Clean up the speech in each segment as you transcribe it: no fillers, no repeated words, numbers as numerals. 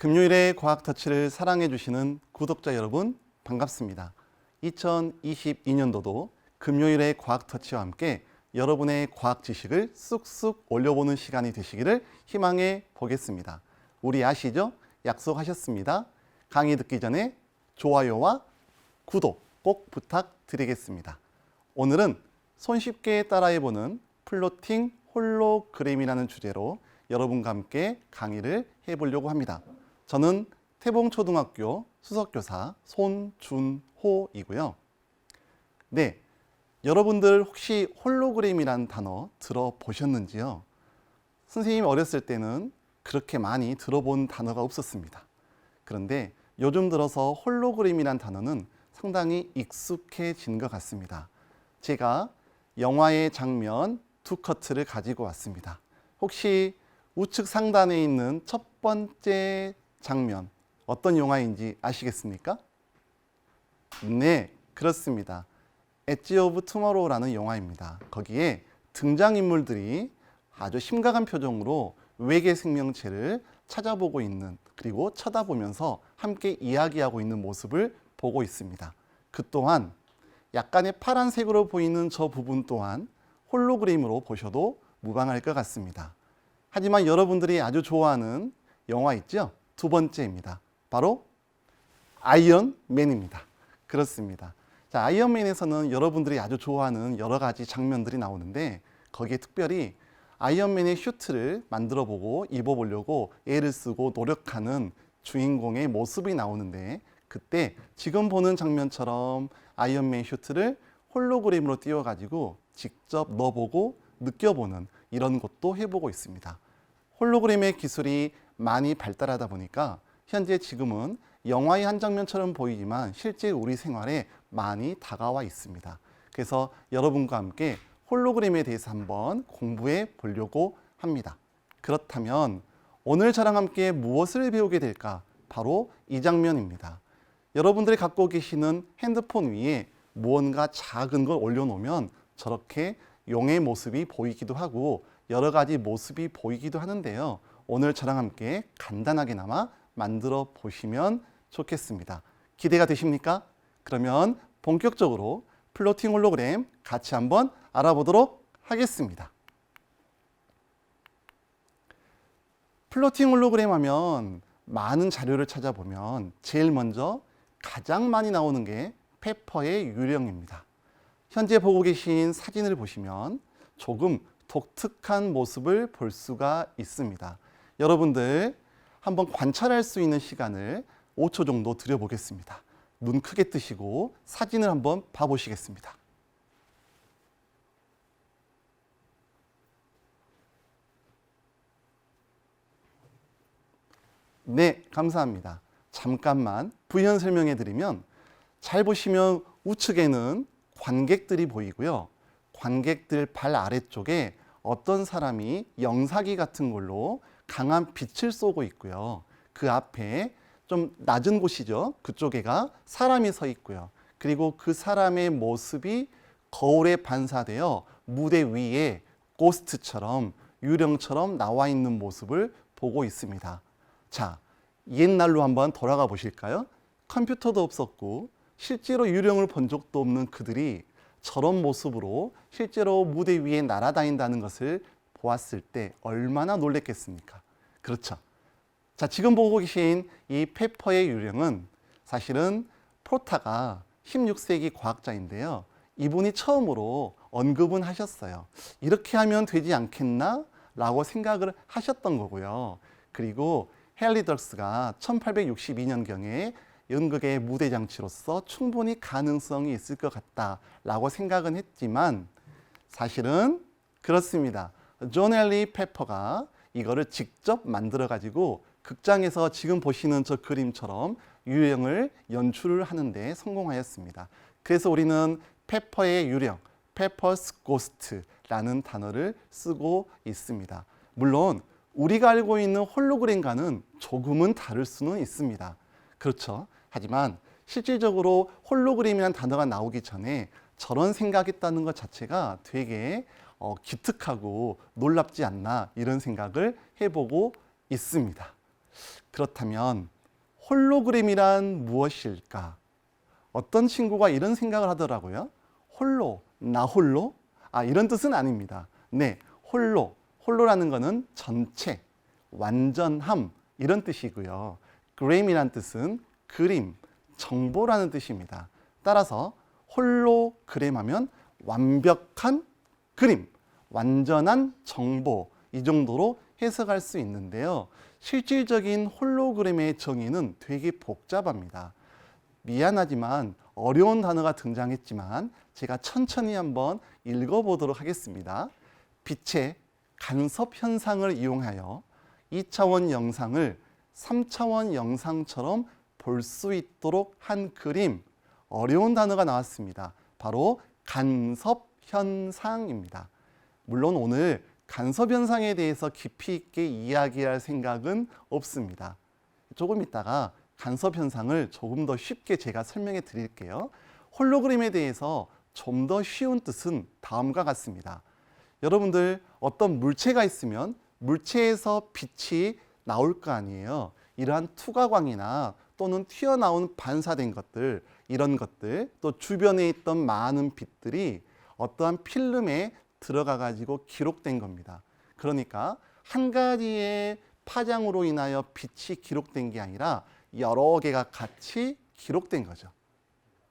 금요일의 과학터치를 사랑해주시는 구독자 여러분 반갑습니다. 2022년도도 금요일의 과학터치와 함께 여러분의 과학 지식을 쑥쑥 올려보는 시간이 되시기를 희망해 보겠습니다. 우리 아시죠? 약속하셨습니다. 강의 듣기 전에 좋아요와 구독 꼭 부탁드리겠습니다. 오늘은 손쉽게 따라해보는 플로팅 홀로그램이라는 주제로 여러분과 함께 강의를 해보려고 합니다. 저는 태봉초등학교 수석교사 손준호이고요. 네, 여러분들 혹시 홀로그램이라는 단어 들어보셨는지요? 선생님이 어렸을 때는 그렇게 많이 들어본 단어가 없었습니다. 그런데 요즘 들어서 홀로그램이라는 단어는 상당히 익숙해진 것 같습니다. 제가 영화의 장면 두 커트를 가지고 왔습니다. 혹시 우측 상단에 있는 첫 번째 장면 어떤 영화인지 아시겠습니까? 네, 그렇습니다. 엣지 오브 투모로우라는 영화입니다. 거기에 등장인물들이 아주 심각한 표정으로 외계 생명체를 찾아보고 있는, 그리고 쳐다보면서 함께 이야기하고 있는 모습을 보고 있습니다. 그 또한 약간의 파란색으로 보이는 저 부분 또한 홀로그램으로 보셔도 무방할 것 같습니다. 하지만 여러분들이 아주 좋아하는 영화 있죠? 두 번째입니다. 바로 아이언맨입니다. 그렇습니다. 자, 아이언맨에서는 여러분들이 아주 좋아하는 여러 가지 장면들이 나오는데 거기에 특별히 아이언맨의 슈트를 만들어 보고 입어보려고 애를 쓰고 노력하는 주인공의 모습이 나오는데 그때 지금 보는 장면처럼 아이언맨 슈트를 홀로그램으로 띄워가지고 직접 넣어보고 느껴보는 이런 것도 해보고 있습니다. 홀로그램의 기술이 많이 발달하다 보니까 현재 지금은 영화의 한 장면처럼 보이지만 실제 우리 생활에 많이 다가와 있습니다. 그래서 여러분과 함께 홀로그램에 대해서 한번 공부해 보려고 합니다. 그렇다면 오늘 저랑 함께 무엇을 배우게 될까? 바로 이 장면입니다. 여러분들이 갖고 계시는 핸드폰 위에 무언가 작은 걸 올려놓으면 저렇게 용의 모습이 보이기도 하고 여러 가지 모습이 보이기도 하는데요. 오늘 저랑 함께 간단하게나마 만들어 보시면 좋겠습니다. 기대가 되십니까? 그러면 본격적으로 플로팅 홀로그램 같이 한번 알아보도록 하겠습니다. 플로팅 홀로그램 하면 많은 자료를 찾아보면 제일 먼저 가장 많이 나오는 게 페퍼의 유령입니다. 현재 보고 계신 사진을 보시면 조금 독특한 모습을 볼 수가 있습니다. 여러분들 한번 관찰할 수 있는 시간을 5초 정도 드려보겠습니다. 눈 크게 뜨시고 사진을 한번 봐보시겠습니다. 네, 감사합니다. 잠깐만 부연 설명해 드리면 잘 보시면 우측에는 관객들이 보이고요. 관객들 발 아래쪽에 어떤 사람이 영사기 같은 걸로 강한 빛을 쏘고 있고요. 그 앞에 좀 낮은 곳이죠. 그쪽에가 사람이 서 있고요. 그리고 그 사람의 모습이 거울에 반사되어 무대 위에 고스트처럼 유령처럼 나와 있는 모습을 보고 있습니다. 자, 옛날로 한번 돌아가 보실까요? 컴퓨터도 없었고 실제로 유령을 본 적도 없는 그들이 저런 모습으로 실제로 무대 위에 날아다닌다는 것을 보았을 때 얼마나 놀랬겠습니까? 그렇죠. 자, 지금 보고 계신 이 페퍼의 유령은 사실은 프로타가 16세기 과학자인데요. 이분이 처음으로 언급은 하셨어요. 이렇게 하면 되지 않겠나? 라고 생각을 하셨던 거고요. 그리고 헨리 덕스가 1862년경에 연극의 무대 장치로서 충분히 가능성이 있을 것 같다라고 생각은 했지만 사실은 그렇습니다. 존 헨리 페퍼가 이거를 직접 만들어 가지고 극장에서 지금 보시는 저 그림처럼 유령을 연출을 하는데 성공하였습니다. 그래서 우리는 페퍼의 유령, 페퍼스 고스트라는 단어를 쓰고 있습니다. 물론 우리가 알고 있는 홀로그램과는 조금은 다를 수는 있습니다. 그렇죠. 하지만 실질적으로 홀로그램이라는 단어가 나오기 전에 저런 생각했다는 것 자체가 되게 기특하고 놀랍지 않나 이런 생각을 해보고 있습니다. 그렇다면 홀로그램이란 무엇일까? 어떤 친구가 이런 생각을 하더라고요. 홀로, 나 홀로? 이런 뜻은 아닙니다. 네, 홀로라는 것은 전체, 완전함 이런 뜻이고요. 그램이란 뜻은 그림, 정보라는 뜻입니다. 따라서 홀로그램 하면 완벽한 그림, 완전한 정보 이 정도로 해석할 수 있는데요. 실질적인 홀로그램의 정의는 되게 복잡합니다. 미안하지만 어려운 단어가 등장했지만 제가 천천히 한번 읽어보도록 하겠습니다. 빛의 간섭 현상을 이용하여 2차원 영상을 3차원 영상처럼 볼 수 있도록 한 그림. 어려운 단어가 나왔습니다. 바로 간섭 현상입니다. 물론 오늘 간섭 현상에 대해서 깊이 있게 이야기할 생각은 없습니다. 조금 있다가 간섭 현상을 조금 더 쉽게 제가 설명해 드릴게요. 홀로그램에 대해서 좀 더 쉬운 뜻은 다음과 같습니다. 여러분들 어떤 물체가 있으면 물체에서 빛이 나올 거 아니에요. 이러한 투과광이나 또는 튀어나온 반사된 것들, 이런 것들, 또 주변에 있던 많은 빛들이 어떠한 필름에 들어가 가지고 기록된 겁니다. 그러니까 한 가지의 파장으로 인하여 빛이 기록된 게 아니라 여러 개가 같이 기록된 거죠.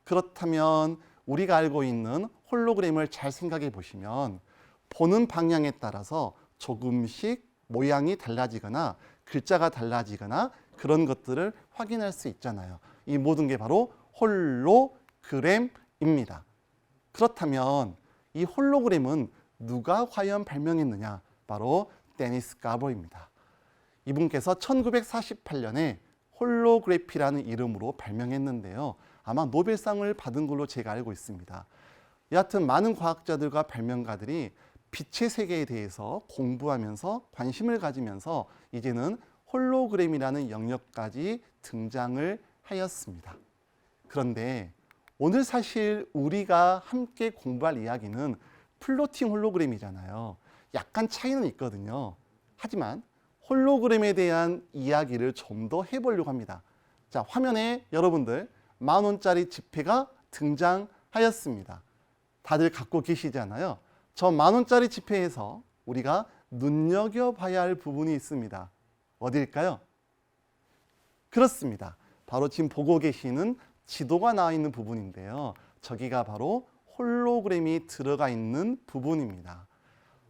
그렇다면 우리가 알고 있는 홀로그램을 잘 생각해 보시면 보는 방향에 따라서 조금씩 모양이 달라지거나 글자가 달라지거나 그런 것들을 확인할 수 있잖아요. 이 모든 게 바로 홀로그램입니다. 그렇다면 이 홀로그램은 누가 과연 발명했느냐? 바로 데니스 가버입니다. 이분께서 1948년에 홀로그래피라는 이름으로 발명했는데요. 아마 노벨상을 받은 걸로 제가 알고 있습니다. 여하튼 많은 과학자들과 발명가들이 빛의 세계에 대해서 공부하면서 관심을 가지면서 이제는 홀로그램이라는 영역까지 등장을 하였습니다. 그런데 오늘 사실 우리가 함께 공부할 이야기는 플로팅 홀로그램이잖아요. 약간 차이는 있거든요. 하지만 홀로그램에 대한 이야기를 좀 더 해보려고 합니다. 자, 화면에 여러분들 10,000원짜리 지폐가 등장하였습니다. 다들 갖고 계시잖아요. 저 10,000원짜리 지폐에서 우리가 눈여겨봐야 할 부분이 있습니다. 어딜까요? 그렇습니다. 바로 지금 보고 계시는 지도가 나와 있는 부분인데요. 저기가 바로 홀로그램이 들어가 있는 부분입니다.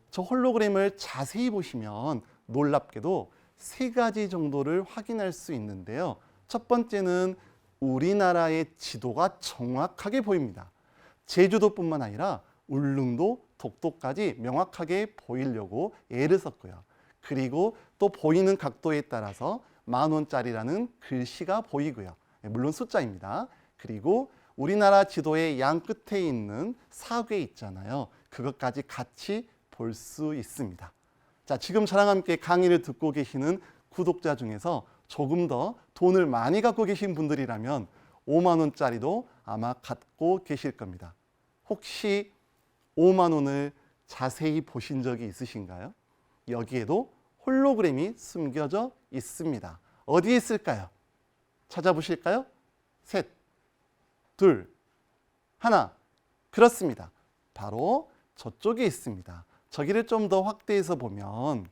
저 홀로그램을 자세히 보시면 놀랍게도 3가지 정도를 확인할 수 있는데요. 첫 번째는 우리나라의 지도가 정확하게 보입니다. 제주도뿐만 아니라 울릉도, 독도까지 명확하게 보이려고 애를 썼고요. 그리고 또 보이는 각도에 따라서 10,000원짜리라는 글씨가 보이고요. 물론 숫자입니다. 그리고 우리나라 지도의 양 끝에 있는 사괴 있잖아요. 그것까지 같이 볼 수 있습니다. 자, 지금 저랑 함께 강의를 듣고 계시는 구독자 중에서 조금 더 돈을 많이 갖고 계신 분들이라면 50,000원짜리도 아마 갖고 계실 겁니다. 혹시 50,000원을 자세히 보신 적이 있으신가요? 여기에도 홀로그램이 숨겨져 있습니다. 어디에 있을까요? 찾아보실까요? 셋, 둘, 하나. 그렇습니다. 바로 저쪽에 있습니다. 저기를 좀 더 확대해서 보면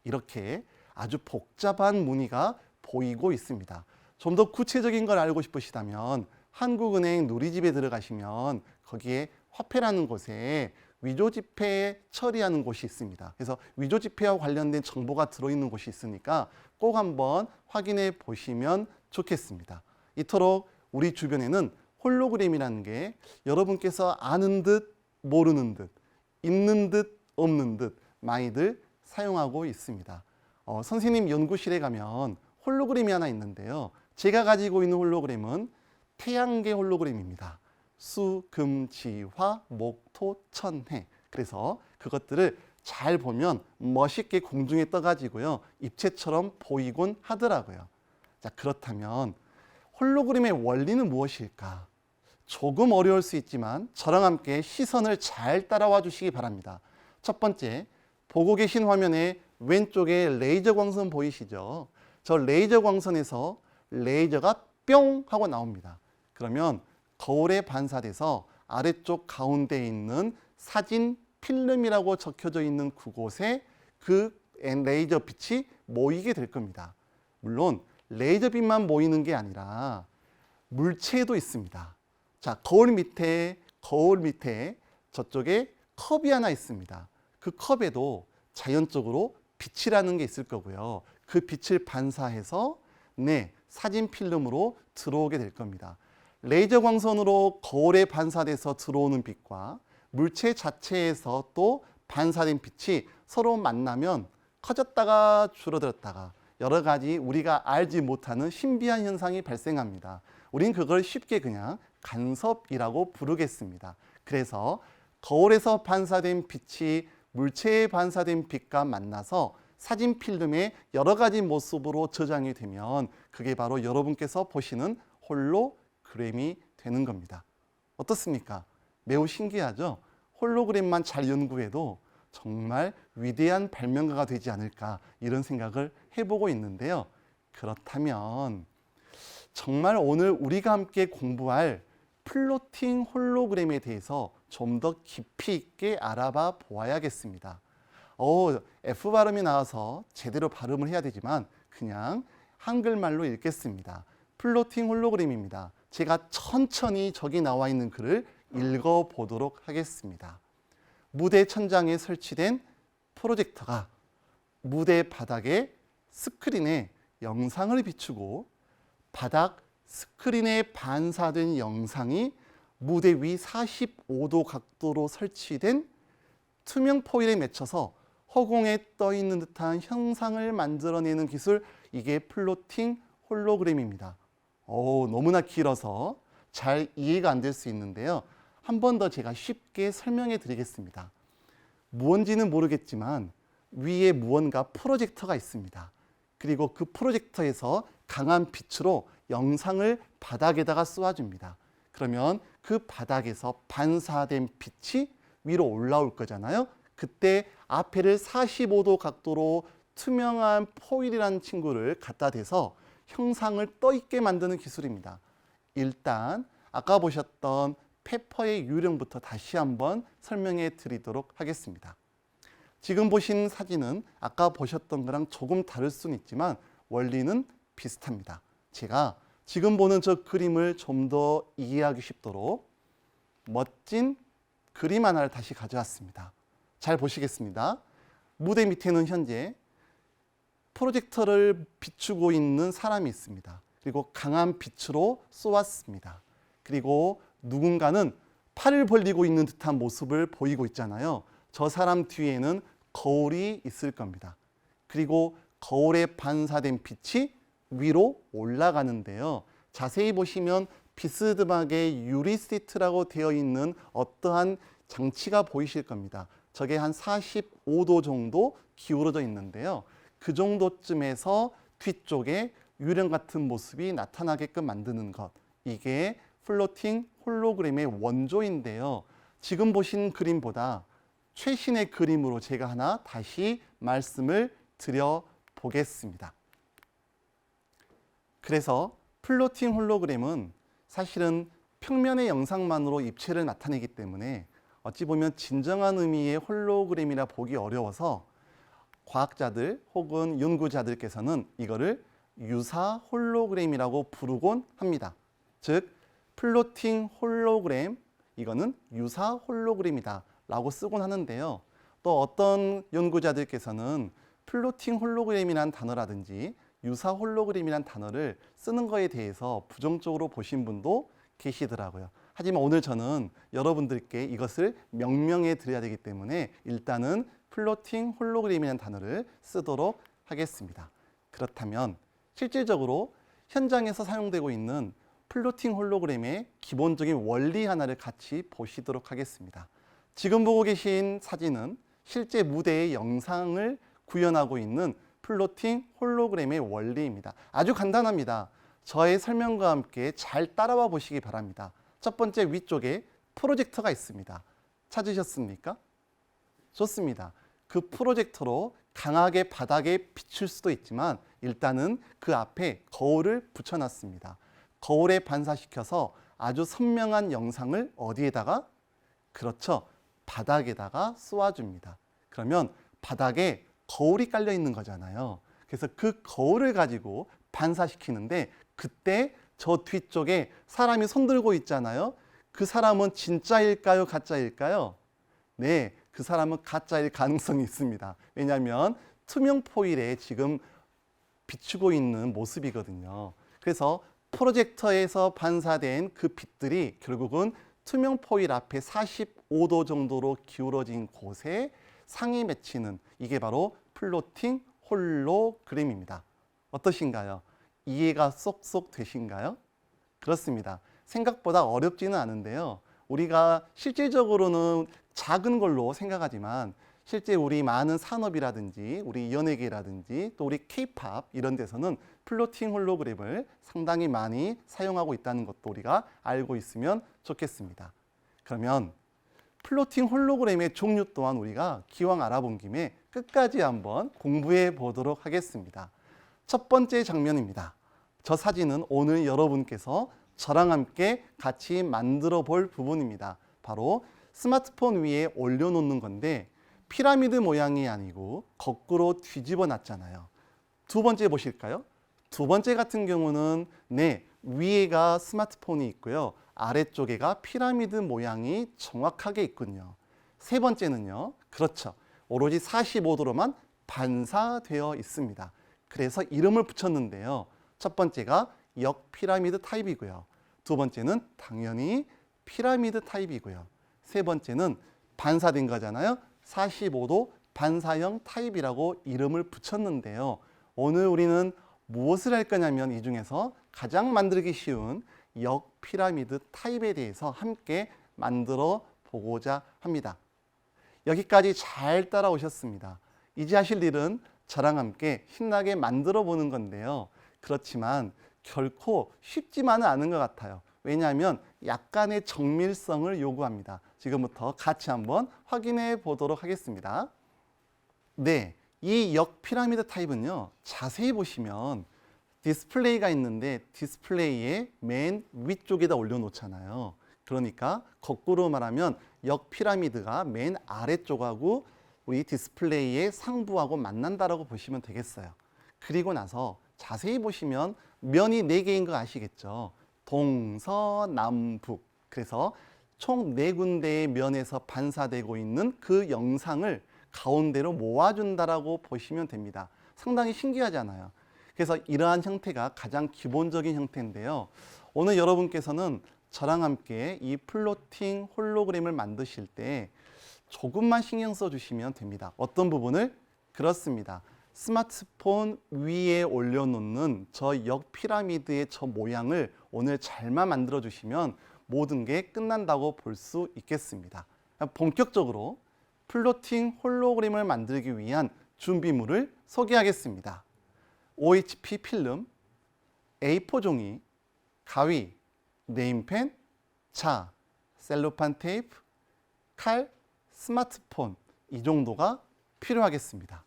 이렇게 아주 복잡한 무늬가 보이고 있습니다. 좀 더 구체적인 걸 알고 싶으시다면 한국은행 누리집에 들어가시면 거기에 화폐라는 곳에 위조지폐 처리하는 곳이 있습니다. 그래서 위조지폐와 관련된 정보가 들어있는 곳이 있으니까 꼭 한번 확인해 보시면 좋겠습니다. 이토록 우리 주변에는 홀로그램이라는 게 여러분께서 아는 듯 모르는 듯 있는 듯 없는 듯 많이들 사용하고 있습니다. 선생님 연구실에 가면 홀로그램이 하나 있는데요. 제가 가지고 있는 홀로그램은 태양계 홀로그램입니다. 수, 금, 지, 화, 목, 토, 천, 해. 그래서 그것들을 잘 보면 멋있게 공중에 떠가지고요. 입체처럼 보이곤 하더라고요. 자, 그렇다면 홀로그램의 원리는 무엇일까? 조금 어려울 수 있지만 저랑 함께 시선을 잘 따라와 주시기 바랍니다. 첫 번째, 보고 계신 화면에 왼쪽에 레이저 광선 보이시죠? 저 레이저 광선에서 레이저가 뿅 하고 나옵니다. 그러면 거울에 반사돼서 아래쪽 가운데에 있는 사진 필름이라고 적혀져 있는 그곳에 그 레이저 빛이 모이게 될 겁니다. 물론 레이저 빛만 모이는 게 아니라 물체도 있습니다. 자, 거울 밑에 저쪽에 컵이 하나 있습니다. 그 컵에도 자연적으로 빛이라는 게 있을 거고요. 그 빛을 반사해서 사진 필름으로 들어오게 될 겁니다. 레이저 광선으로 거울에 반사돼서 들어오는 빛과 물체 자체에서 또 반사된 빛이 서로 만나면 커졌다가 줄어들었다가 여러 가지 우리가 알지 못하는 신비한 현상이 발생합니다. 우린 그걸 쉽게 그냥 간섭이라고 부르겠습니다. 그래서 거울에서 반사된 빛이 물체에 반사된 빛과 만나서 사진 필름의 여러 가지 모습으로 저장이 되면 그게 바로 여러분께서 보시는 홀로그램이 되는 겁니다. 어떻습니까? 매우 신기하죠? 홀로그램만 잘 연구해도 정말 위대한 발명가가 되지 않을까 이런 생각을 해보고 있는데요. 그렇다면 정말 오늘 우리가 함께 공부할 플로팅 홀로그램에 대해서 좀 더 깊이 있게 알아봐 보아야겠습니다. F 발음이 나와서 제대로 발음을 해야 되지만 그냥 한글말로 읽겠습니다. 플로팅 홀로그램입니다. 제가 천천히 저기 나와 있는 글을 읽어보도록 하겠습니다. 무대 천장에 설치된 프로젝터가 무대 바닥에 스크린에 영상을 비추고 바닥 스크린에 반사된 영상이 무대 위 45도 각도로 설치된 투명 포일에 맺혀서 허공에 떠 있는 듯한 형상을 만들어내는 기술, 이게 플로팅 홀로그램입니다. 너무나 길어서 잘 이해가 안 될 수 있는데요. 한 번 더 제가 쉽게 설명해 드리겠습니다. 무언지는 모르겠지만 위에 무언가 프로젝터가 있습니다. 그리고 그 프로젝터에서 강한 빛으로 영상을 바닥에다가 쏘아줍니다. 그러면 그 바닥에서 반사된 빛이 위로 올라올 거잖아요. 그때 앞에를 45도 각도로 투명한 포일이라는 친구를 갖다 대서 형상을 떠 있게 만드는 기술입니다. 일단 아까 보셨던 페퍼의 유령부터 다시 한번 설명해 드리도록 하겠습니다. 지금 보신 사진은 아까 보셨던 거랑 조금 다를 수는 있지만 원리는 비슷합니다. 제가 지금 보는 저 그림을 좀 더 이해하기 쉽도록 멋진 그림 하나를 다시 가져왔습니다. 잘 보시겠습니다. 무대 밑에는 현재 프로젝터를 비추고 있는 사람이 있습니다. 그리고 강한 빛으로 쏘았습니다. 그리고 누군가는 팔을 벌리고 있는 듯한 모습을 보이고 있잖아요. 저 사람 뒤에는 거울이 있을 겁니다. 그리고 거울에 반사된 빛이 위로 올라가는데요. 자세히 보시면 비스듬하게 유리 시트라고 되어 있는 어떠한 장치가 보이실 겁니다. 저게 한 45도 정도 기울어져 있는데요. 그 정도쯤에서 뒤쪽에 유령 같은 모습이 나타나게끔 만드는 것, 이게 플로팅 홀로그램의 원조인데요. 지금 보신 그림보다 최신의 그림으로 제가 하나 다시 말씀을 드려보겠습니다. 그래서 플로팅 홀로그램은 사실은 평면의 영상만으로 입체를 나타내기 때문에 어찌 보면 진정한 의미의 홀로그램이라 보기 어려워서 과학자들 혹은 연구자들께서는 이거를 유사 홀로그램이라고 부르곤 합니다. 즉 플로팅 홀로그램, 이거는 유사 홀로그램이다 라고 쓰곤 하는데요. 또 어떤 연구자들께서는 플로팅 홀로그램이라는 단어라든지 유사 홀로그램이라는 단어를 쓰는 거에 대해서 부정적으로 보신 분도 계시더라고요. 하지만 오늘 저는 여러분들께 이것을 명명해 드려야 되기 때문에 일단은 플로팅 홀로그램이라는 단어를 쓰도록 하겠습니다. 그렇다면 실질적으로 현장에서 사용되고 있는 플로팅 홀로그램의 기본적인 원리 하나를 같이 보시도록 하겠습니다. 지금 보고 계신 사진은 실제 무대의 영상을 구현하고 있는 플로팅 홀로그램의 원리입니다. 아주 간단합니다. 저의 설명과 함께 잘 따라와 보시기 바랍니다. 첫 번째, 위쪽에 프로젝터가 있습니다. 찾으셨습니까? 좋습니다. 그 프로젝터로 강하게 바닥에 비출 수도 있지만 일단은 그 앞에 거울을 붙여놨습니다. 거울에 반사시켜서 아주 선명한 영상을 어디에다가? 그렇죠. 바닥에다가 쏘아줍니다. 그러면 바닥에 거울이 깔려 있는 거잖아요. 그래서 그 거울을 가지고 반사시키는데 그때 저 뒤쪽에 사람이 손들고 있잖아요. 그 사람은 진짜일까요? 가짜일까요? 네, 그 사람은 가짜일 가능성이 있습니다. 왜냐하면 투명 포일에 지금 비추고 있는 모습이거든요. 그래서 프로젝터에서 반사된 그 빛들이 결국은 투명 포일 앞에 45도 정도로 기울어진 곳에 상이 맺히는 이게 바로 플로팅 홀로그램입니다. 어떠신가요? 이해가 쏙쏙 되신가요? 그렇습니다. 생각보다 어렵지는 않은데요. 우리가 실질적으로는 작은 걸로 생각하지만 실제 우리 많은 산업이라든지 우리 연예계라든지 또 우리 K-팝 이런 데서는 플로팅 홀로그램을 상당히 많이 사용하고 있다는 것도 우리가 알고 있으면 좋겠습니다. 그러면 플로팅 홀로그램의 종류 또한 우리가 기왕 알아본 김에 끝까지 한번 공부해 보도록 하겠습니다. 첫 번째 장면입니다. 저 사진은 오늘 여러분께서 저랑 함께 같이 만들어 볼 부분입니다. 바로 스마트폰 위에 올려놓는 건데 피라미드 모양이 아니고 거꾸로 뒤집어 놨잖아요. 두 번째 보실까요? 두 번째 같은 경우는 네, 위에가 스마트폰이 있고요. 아래쪽에가 피라미드 모양이 정확하게 있군요. 세 번째는요. 그렇죠. 오로지 45도로만 반사되어 있습니다. 그래서 이름을 붙였는데요. 첫 번째가 역피라미드 타입이고요. 두 번째는 당연히 피라미드 타입이고요. 세 번째는 반사된 거잖아요. 45도 반사형 타입이라고 이름을 붙였는데요. 오늘 우리는 무엇을 할 거냐면 이 중에서 가장 만들기 쉬운 역피라미드 타입에 대해서 함께 만들어 보고자 합니다. 여기까지 잘 따라오셨습니다. 이제 하실 일은 저랑 함께 신나게 만들어 보는 건데요. 그렇지만 결코 쉽지만은 않은 것 같아요. 왜냐하면 약간의 정밀성을 요구합니다. 지금부터 같이 한번 확인해 보도록 하겠습니다. 네, 이 역피라미드 타입은요. 자세히 보시면 디스플레이가 있는데 디스플레이의 맨 위쪽에다 올려놓잖아요. 그러니까 거꾸로 말하면 역피라미드가 맨 아래쪽하고 우리 디스플레이의 상부하고 만난다라고 보시면 되겠어요. 그리고 나서 자세히 보시면 면이 4개인 거 아시겠죠? 동서남북. 그래서 총 4군데의 면에서 반사되고 있는 그 영상을 가운데로 모아준다라고 보시면 됩니다. 상당히 신기하잖아요. 그래서 이러한 형태가 가장 기본적인 형태인데요. 오늘 여러분께서는 저랑 함께 이 플로팅 홀로그램을 만드실 때 조금만 신경 써주시면 됩니다. 어떤 부분을? 그렇습니다. 스마트폰 위에 올려놓는 저 역피라미드의 저 모양을 오늘 잘만 만들어 주시면 모든 게 끝난다고 볼 수 있겠습니다. 본격적으로 플로팅 홀로그램을 만들기 위한 준비물을 소개하겠습니다. OHP 필름, A4 종이, 가위, 네임펜, 자, 셀로판 테이프, 칼, 스마트폰 이 정도가 필요하겠습니다.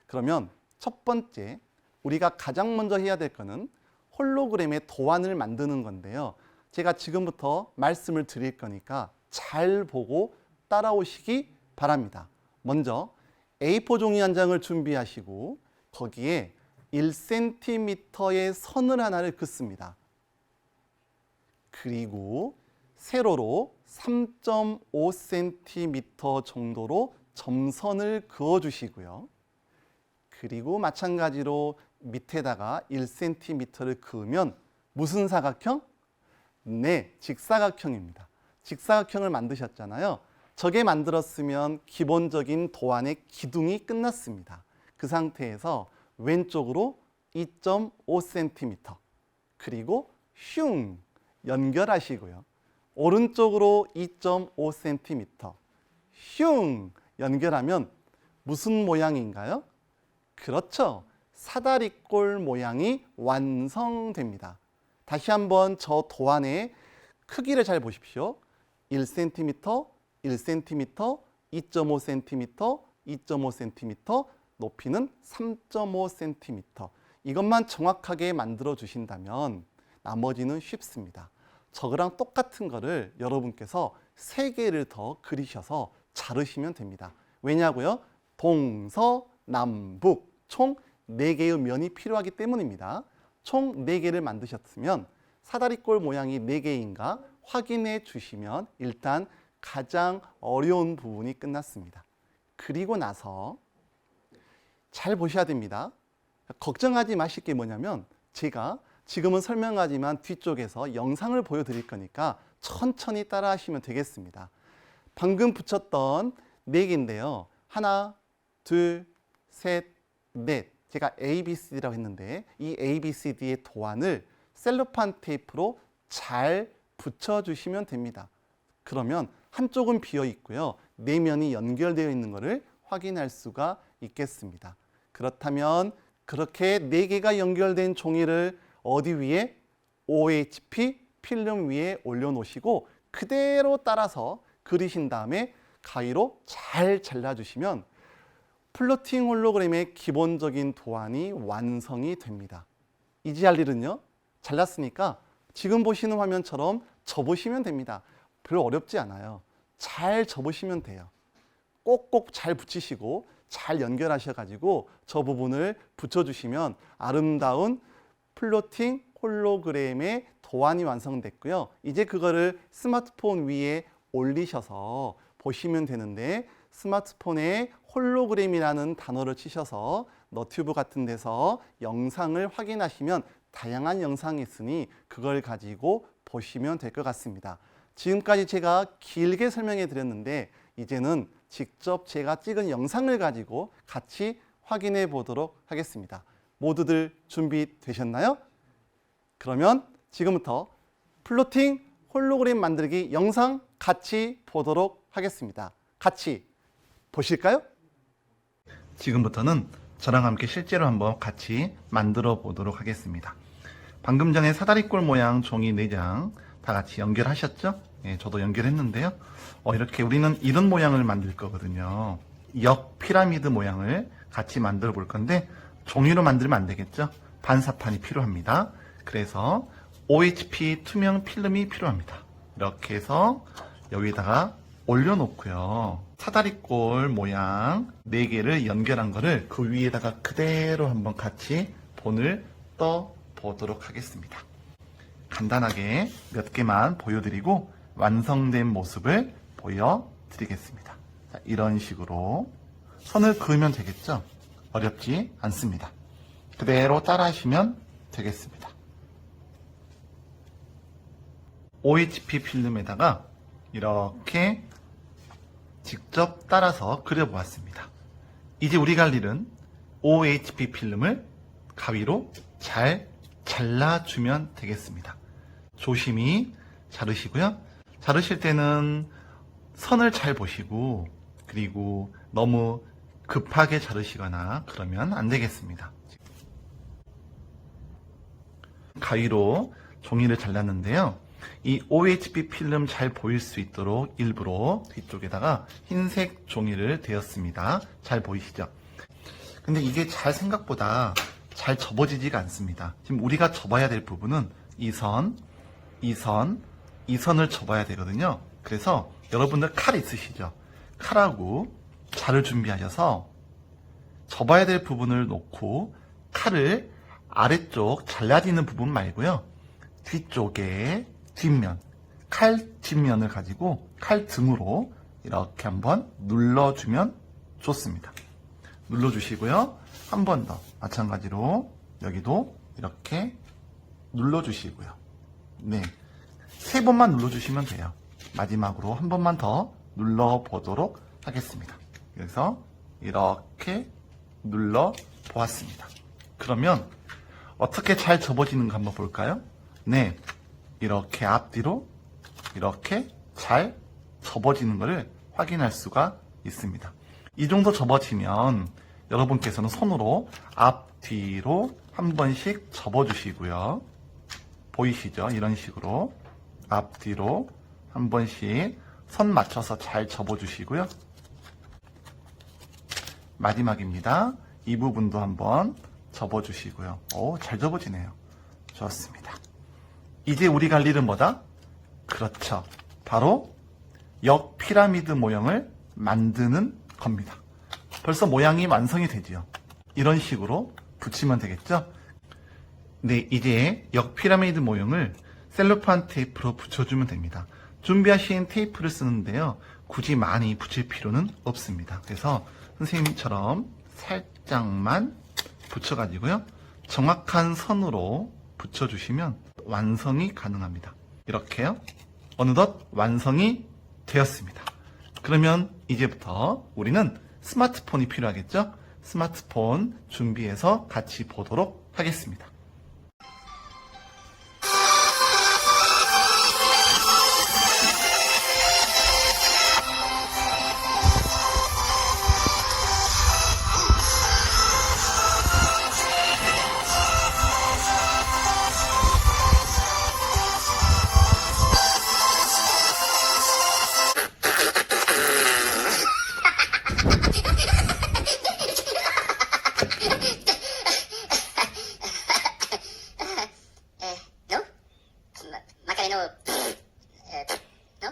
그러면 첫 번째 우리가 가장 먼저 해야 될 거는 홀로그램의 도안을 만드는 건데요. 제가 지금부터 말씀을 드릴 거니까 잘 보고 따라오시기 바랍니다. 먼저 A4 종이 한 장을 준비하시고 거기에 1cm의 선을 하나를 긋습니다. 그리고 세로로 3.5cm 정도로 점선을 그어주시고요. 그리고 마찬가지로 밑에다가 1cm를 그으면 무슨 사각형? 네, 직사각형입니다. 직사각형을 만드셨잖아요. 저게 만들었으면 기본적인 도안의 기둥이 끝났습니다. 그 상태에서 왼쪽으로 2.5cm 그리고 슝 연결하시고요. 오른쪽으로 2.5cm 슝 연결하면 무슨 모양인가요? 그렇죠. 사다리꼴 모양이 완성됩니다. 다시 한번 저 도안의 크기를 잘 보십시오. 1cm, 1cm, 2.5cm, 2.5cm, 높이는 3.5cm. 이것만 정확하게 만들어 주신다면 나머지는 쉽습니다. 저거랑 똑같은 거를 여러분께서 3개를 더 그리셔서 자르시면 됩니다. 왜냐고요? 동서남북 총 4개의 면이 필요하기 때문입니다. 총 4개를 만드셨으면 사다리꼴 모양이 4개인가 확인해 주시면 일단 가장 어려운 부분이 끝났습니다. 그리고 나서 잘 보셔야 됩니다. 걱정하지 마실 게 뭐냐면 제가 지금은 설명하지만 뒤쪽에서 영상을 보여드릴 거니까 천천히 따라 하시면 되겠습니다. 방금 붙였던 4개인데요. 하나, 둘, 셋, 넷. 제가 ABCD라고 했는데 이 ABCD의 도안을 셀로판 테이프로 잘 붙여주시면 됩니다. 그러면 한쪽은 비어 있고요. 4면이 연결되어 있는 것을 확인할 수가 있겠습니다. 그렇다면 그렇게 4개가 연결된 종이를 어디 위에? OHP 필름 위에 올려놓으시고 그대로 따라서 그리신 다음에 가위로 잘 잘라주시면 플로팅 홀로그램의 기본적인 도안이 완성이 됩니다. 이제 할 일은요. 잘랐으니까 지금 보시는 화면처럼 접으시면 됩니다. 별로 어렵지 않아요. 잘 접으시면 돼요. 꼭꼭 잘 붙이시고 잘 연결하셔가지고 저 부분을 붙여주시면 아름다운 플로팅 홀로그램의 도안이 완성됐고요. 이제 그거를 스마트폰 위에 올리셔서 보시면 되는데 스마트폰에 홀로그램이라는 단어를 치셔서 너튜브 같은 데서 영상을 확인하시면 다양한 영상이 있으니 그걸 가지고 보시면 될 것 같습니다. 지금까지 제가 길게 설명해 드렸는데 이제는 직접 제가 찍은 영상을 가지고 같이 확인해 보도록 하겠습니다. 모두들 준비되셨나요? 그러면 지금부터 플로팅 홀로그램 만들기 영상 같이 보도록 하겠습니다. 같이 보실까요? 지금부터는 저랑 함께 실제로 한번 같이 만들어 보도록 하겠습니다. 방금 전에 사다리꼴 모양 종이 4장 다 같이 연결하셨죠? 예, 저도 연결했는데요. 이렇게 우리는 이런 모양을 만들 거거든요. 역 피라미드 모양을 같이 만들어 볼 건데 종이로 만들면 안 되겠죠? 반사판이 필요합니다. 그래서 OHP 투명 필름이 필요합니다. 이렇게 해서 여기다가 올려놓고요. 사다리꼴 모양 4개를 연결한 거를 그 위에다가 그대로 한번 같이 본을 떠 보도록 하겠습니다. 간단하게 몇 개만 보여드리고 완성된 모습을 보여드리겠습니다. 자, 이런 식으로 선을 그으면 되겠죠? 어렵지 않습니다. 그대로 따라 하시면 되겠습니다. OHP 필름에다가 이렇게 직접 따라서 그려보았습니다. 이제 우리가 할 일은 OHP 필름을 가위로 잘 잘라주면 되겠습니다. 조심히 자르시고요. 자르실 때는 선을 잘 보시고 그리고 너무 급하게 자르시거나 그러면 안 되겠습니다. 가위로 종이를 잘랐는데요. 이 OHP 필름 잘 보일 수 있도록 일부러 뒤쪽에다가 흰색 종이를 대었습니다. 잘 보이시죠? 근데 이게 잘 생각보다 잘 접어지지가 않습니다. 지금 우리가 접어야 될 부분은 이 선, 이 선을 접어야 되거든요. 그래서 여러분들 칼 있으시죠? 칼하고 자를 준비하셔서 접어야 될 부분을 놓고 칼을 아래쪽 잘라지는 부분 말고요. 뒤쪽에 뒷면, 칼 뒷면을 가지고 칼 등으로 이렇게 한번 눌러주면 좋습니다. 눌러주시고요. 한 번 더 마찬가지로 여기도 이렇게 눌러주시고요. 네, 3번만 눌러주시면 돼요. 마지막으로 한 번만 더 눌러보도록 하겠습니다. 그래서 이렇게 눌러보았습니다. 그러면 어떻게 잘 접어지는가 한번 볼까요? 네, 이렇게 앞뒤로 이렇게 잘 접어지는 것을 확인할 수가 있습니다. 이 정도 접어지면 여러분께서는 손으로 앞뒤로 한 번씩 접어주시고요. 보이시죠? 이런 식으로 앞뒤로 한 번씩 선 맞춰서 잘 접어주시고요. 마지막입니다. 이 부분도 한번 접어주시고요. 오, 잘 접어지네요. 좋습니다. 이제 우리가 할 일은 뭐다? 그렇죠. 바로 역 피라미드 모형을 만드는 겁니다. 벌써 모양이 완성이 되지요. 이런 식으로 붙이면 되겠죠? 네, 이제 역 피라미드 모형을 셀로판 테이프로 붙여주면 됩니다. 준비하신 테이프를 쓰는데요. 굳이 많이 붙일 필요는 없습니다. 그래서 선생님처럼 살짝만 붙여가지고요. 정확한 선으로 붙여주시면 완성이 가능합니다. 이렇게요. 어느덧 완성이 되었습니다. 그러면 이제부터 우리는 스마트폰이 필요하겠죠? 스마트폰 준비해서 같이 보도록 하겠습니다. No? Macareno. No?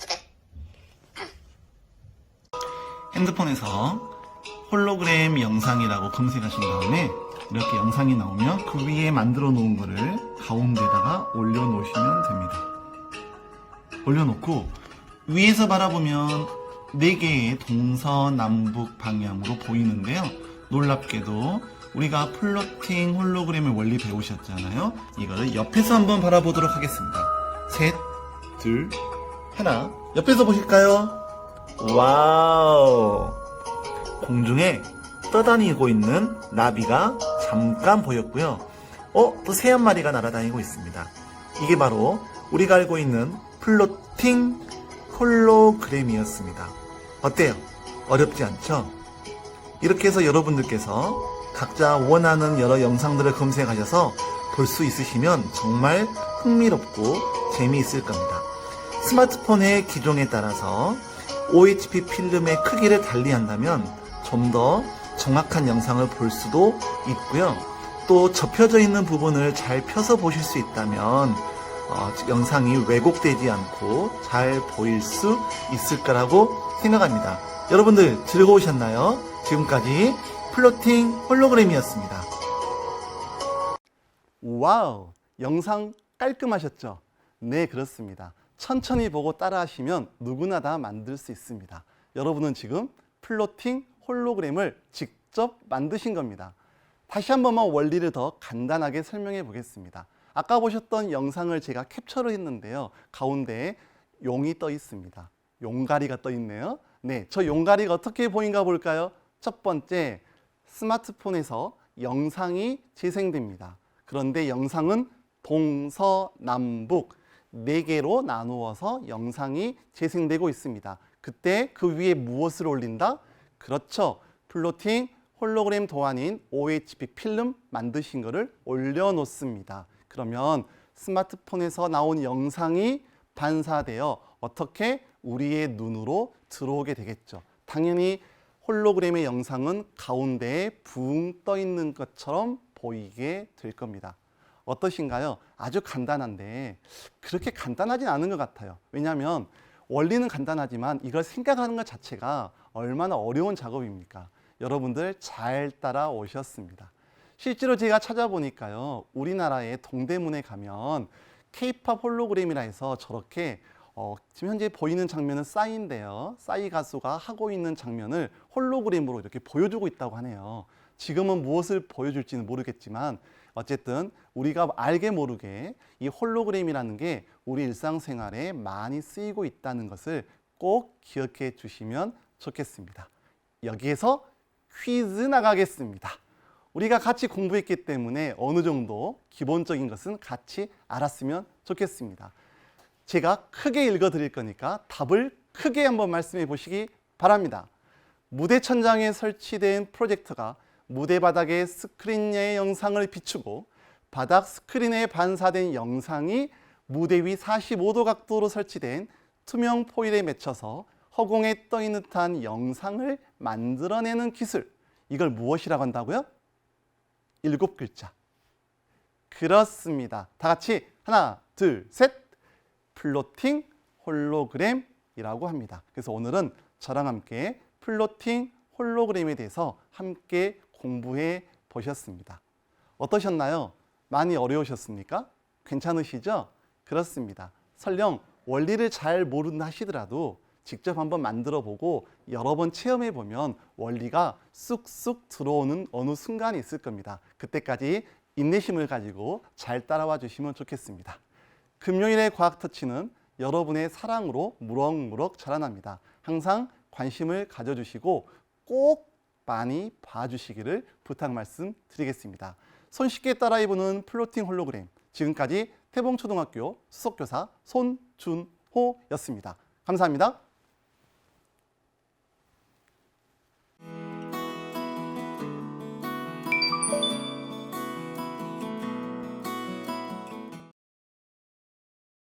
Okay. 핸드폰에서 홀로그램 영상이라고 검색하신 다음에 이렇게 영상이 나오면 그 위에 만들어 놓은 거를 가운데다가 올려 놓으시면 됩니다. 올려놓고 위에서 바라보면 4개의 동서남북 방향으로 보이는데요. 놀랍게도 우리가 플로팅 홀로그램의 원리 배우셨잖아요. 이거를 옆에서 한번 바라보도록 하겠습니다. 셋, 둘, 하나. 옆에서 보실까요? 와우! 공중에 떠다니고 있는 나비가 잠깐 보였고요. 또 새 한 마리가 날아다니고 있습니다. 이게 바로 우리가 알고 있는 플로팅 홀로그램이었습니다. 어때요? 어렵지 않죠? 이렇게 해서 여러분들께서 각자 원하는 여러 영상들을 검색하셔서 볼 수 있으시면 정말 흥미롭고 재미있을 겁니다. 스마트폰의 기종에 따라서 OHP 필름의 크기를 달리한다면 좀 더 정확한 영상을 볼 수도 있고요. 또 접혀져 있는 부분을 잘 펴서 보실 수 있다면 영상이 왜곡되지 않고 잘 보일 수 있을 거라고 생각합니다. 여러분들 즐거우셨나요? 지금까지 플로팅 홀로그램이었습니다. 와우! 영상 깔끔하셨죠? 네, 그렇습니다. 천천히 보고 따라하시면 누구나 다 만들 수 있습니다. 여러분은 지금 플로팅 홀로그램을 직접 만드신 겁니다. 다시 한 번만 원리를 더 간단하게 설명해 보겠습니다. 아까 보셨던 영상을 제가 캡처를 했는데요. 가운데에 용이 떠 있습니다. 용가리가 떠 있네요. 네, 저 용가리가 어떻게 보인가 볼까요? 첫 번째, 스마트폰에서 영상이 재생됩니다. 그런데 영상은 동서남북 4개로 나누어서 영상이 재생되고 있습니다. 그때 그 위에 무엇을 올린다? 그렇죠. 플로팅 홀로그램 도안인 OHP 필름 만드신 거를 올려놓습니다. 그러면 스마트폰에서 나온 영상이 반사되어 어떻게 우리의 눈으로 들어오게 되겠죠. 당연히 홀로그램의 영상은 가운데에 붕 떠 있는 것처럼 보이게 될 겁니다. 어떠신가요? 아주 간단한데 그렇게 간단하진 않은 것 같아요. 왜냐하면 원리는 간단하지만 이걸 생각하는 것 자체가 얼마나 어려운 작업입니까? 여러분들 잘 따라오셨습니다. 실제로 제가 찾아보니까요. 우리나라의 동대문에 가면 K-팝 홀로그램이라 해서 저렇게 지금 현재 보이는 장면은 싸이인데요. 싸이 가수가 하고 있는 장면을 홀로그램으로 이렇게 보여주고 있다고 하네요. 지금은 무엇을 보여줄지는 모르겠지만 어쨌든 우리가 알게 모르게 이 홀로그램이라는 게 우리 일상생활에 많이 쓰이고 있다는 것을 꼭 기억해 주시면 좋겠습니다. 여기에서 퀴즈 나가겠습니다. 우리가 같이 공부했기 때문에 어느 정도 기본적인 것은 같이 알았으면 좋겠습니다. 제가 크게 읽어 드릴 거니까 답을 크게 한번 말씀해 보시기 바랍니다. 무대 천장에 설치된 프로젝터가 무대 바닥에 스크린 내의 영상을 비추고 바닥 스크린에 반사된 영상이 무대 위 45도 각도로 설치된 투명 포일에 맺혀서 허공에 떠 있는 듯한 영상을 만들어내는 기술. 이걸 무엇이라고 한다고요? 7글자. 그렇습니다. 다 같이 하나, 둘, 셋. 플로팅 홀로그램이라고 합니다. 그래서 오늘은 저랑 함께 플로팅 홀로그램에 대해서 함께 공부해 보셨습니다. 어떠셨나요? 많이 어려우셨습니까? 괜찮으시죠? 그렇습니다. 설령 원리를 잘 모른다 하시더라도 직접 한번 만들어 보고 여러 번 체험해 보면 원리가 쑥쑥 들어오는 어느 순간이 있을 겁니다. 그때까지 인내심을 가지고 잘 따라와 주시면 좋겠습니다. 금요일의 과학터치는 여러분의 사랑으로 무럭무럭 자라납니다. 항상 관심을 가져주시고 꼭 많이 봐주시기를 부탁 말씀드리겠습니다. 손쉽게 따라해보는 플로팅 홀로그램, 지금까지 태봉초등학교 수석교사 손준호였습니다. 감사합니다.